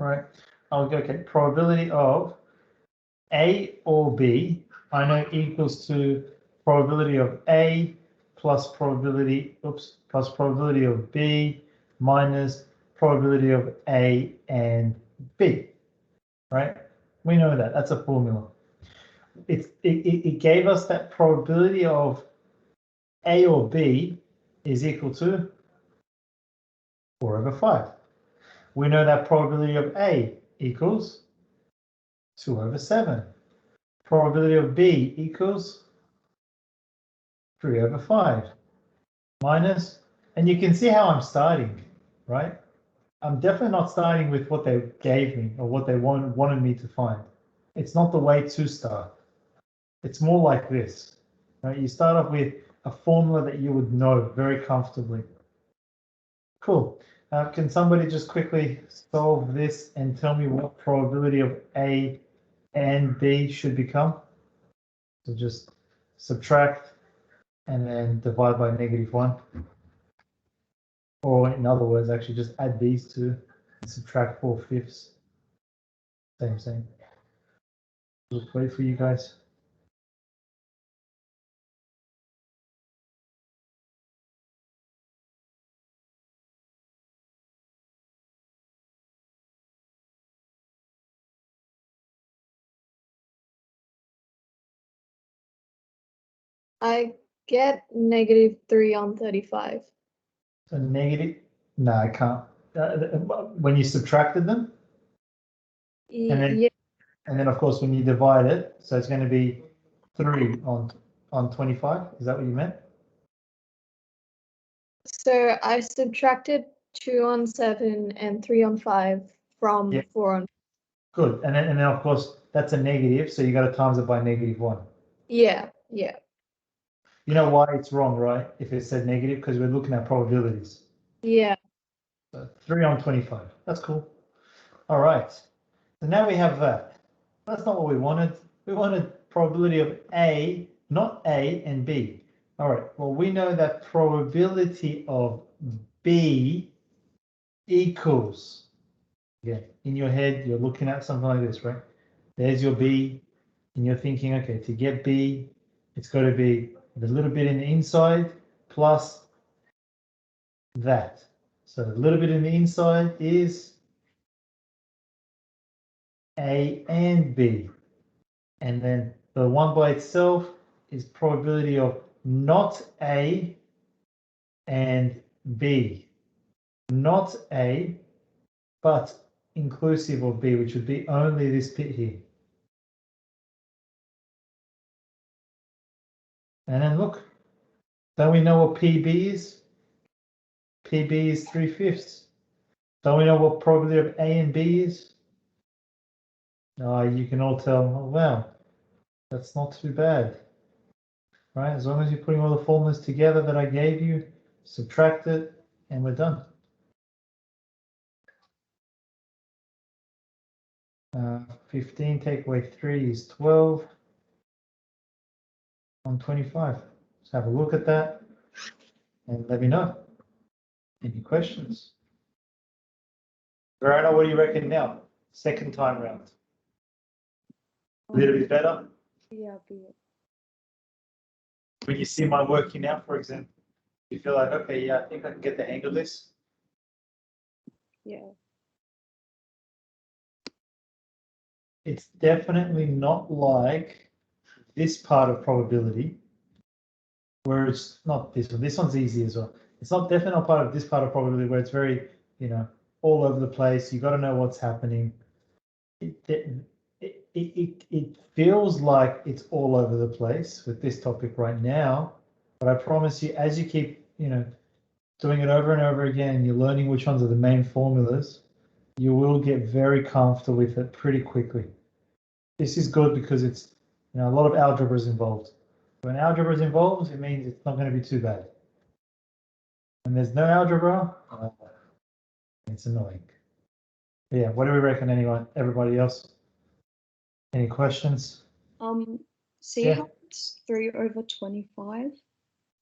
All right, I'll go, okay, probability of A or B, I know equals to probability of A plus probability, plus probability of B minus probability of A and B, right? We know that, that's a formula. It gave us that probability of A or B is equal to 4/5. We know that probability of A equals 2/7. Probability of B equals 3/5 minus, and you can see how I'm starting, right? I'm definitely not starting with what they gave me or what they wanted me to find. It's not the way to start. It's more like this, right? You start off with a formula that you would know very comfortably. Cool. Can somebody just quickly solve this and tell me what probability of A and B should become? So just subtract and then divide by -1. Or in other words, actually just add these two and subtract 4/5. Same. Look, wait for you guys. I get -3 on 35. So negative, no, I can't. When you subtracted them, and then, Yeah. and then of course when you divide it, so it's going to be 3 on 25. Is that what you meant? So I subtracted 2 on 7 and 3 on 5 from Yeah. 4 on. Good, and then of course that's a negative, so you got to times it by -1. Yeah. You know why it's wrong, right? If it said negative, because we're looking at probabilities. Yeah. So 3 on 25. That's cool. All right. So now we have that. That's not what we wanted. We wanted probability of A, not A and B. All right. Well, we know that probability of B equals, again, in your head, you're looking at something like this, right? There's your B, and you're thinking, okay, to get B, it's got to be a little bit in the inside plus that. So a little bit in the inside is A and B. And then the one by itself is probability of not A and B. Not A, but inclusive of B, which would be only this bit here. And then look, don't we know what PB is? PB is 3/5. Don't we know what probability of A and B is? You can all tell, oh, wow, that's not too bad. Right, as long as you're putting all the formulas together that I gave you, subtract it, and we're done. 15 take away 3 is 12 on 25. Let's have a look at that and let me know. Any questions? Verona, what do you reckon now? Second time round. A little bit better? Yeah. When you see my working out, for example, you feel like, okay, yeah, I think I can get the hang of this. Yeah. It's definitely not like this part of probability, where it's not this one. This one's easy as well. It's not definitely not part of this part of probability where it's very, all over the place. You got to know what's happening. It feels like it's all over the place with this topic right now, but I promise you, as you keep, doing it over and over again, you're learning which ones are the main formulas, you will get very comfortable with it pretty quickly. This is good because it's, a lot of algebra is involved. When algebra is involved, it means it's not going to be too bad. When there's no algebra, it's annoying. But yeah, what do we reckon, everybody else? Any questions? See how it's 3/25?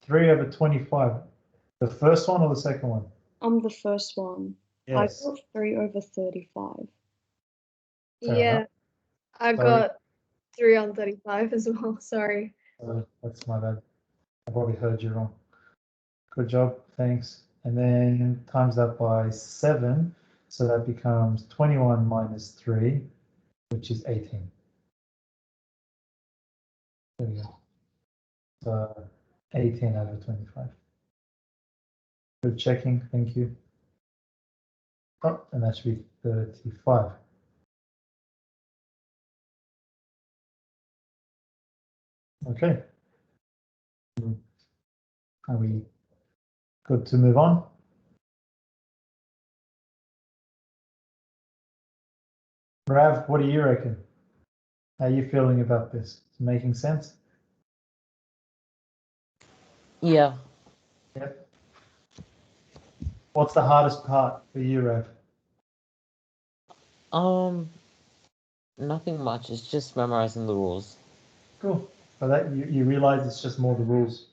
3/25. The first one or the second one? The first one. Yes. I got 3/35. Fair Yeah, enough. I Sorry. got 3 on 35 as well. Sorry. That's my bad. I probably heard you wrong. Good job, thanks. And then times that by 7, so that becomes 21 minus 3, which is 18. There we go. So 18 over 25. Good checking, thank you. Oh, and that should be 35. Okay. Are we good to move on? Rav, what do you reckon? How are you feeling about this? Is it making sense? Yeah. Yep. What's the hardest part for you, Rav? Nothing much. It's just memorizing the rules. Cool. So that you realize it's just more the rules.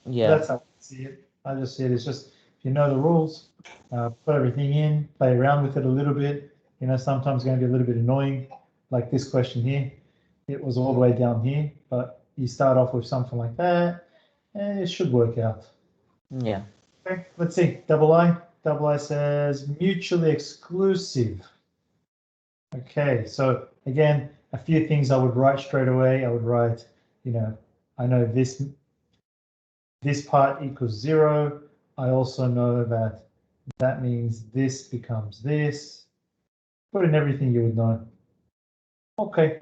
Yeah. That's how I see it. I just see it. It's just if you know the rules, put everything in, play around with it a little bit. You know, sometimes it's going to be a little bit annoying, like this question here. It was all the way down here, but you start off with something like that, and it should work out. Yeah. Okay, let's see. Double I. Double I says mutually exclusive. Okay, so again, a few things I would write straight away. I would write, you know, I know this part equals 0. I also know that that means this becomes this. Put in everything you would know. Okay.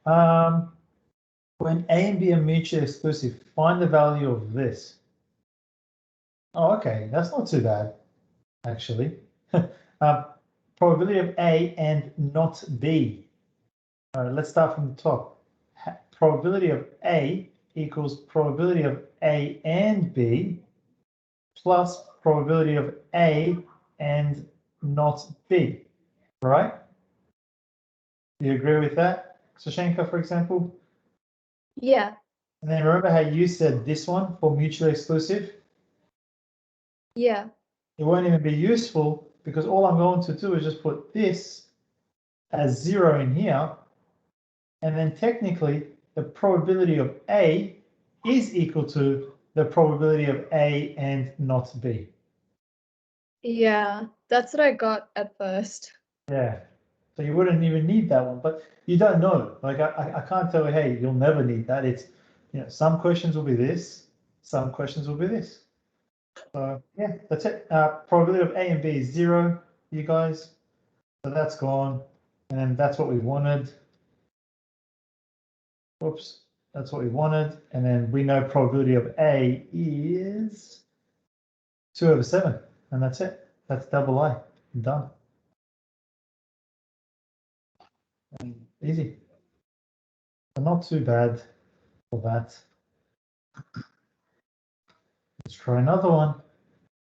When A and B are mutually exclusive, find the value of this. Oh, okay, that's not too bad, actually. Probability of A and not B. All right, let's start from the top. Probability of A equals probability of A and B plus probability of A and not B, right? Do you agree with that, Sashenka, for example? Yeah. And then remember how you said this one for mutually exclusive? Yeah. It won't even be useful because all I'm going to do is just put this as 0 in here. And then technically the probability of A is equal to the probability of A and not B. Yeah. That's what I got at first. Yeah. So you wouldn't even need that one, but you don't know. Like I can't tell you, hey, you'll never need that. It's, you know, some questions will be this, some questions will be this. So yeah, that's it. Probability of A and B is 0, you guys. So that's gone. And then that's what we wanted. Oops, that's what we wanted. And then we know probability of A is 2/7. And that's it. That's double I. Done. And easy. But not too bad for that. Let's try another one.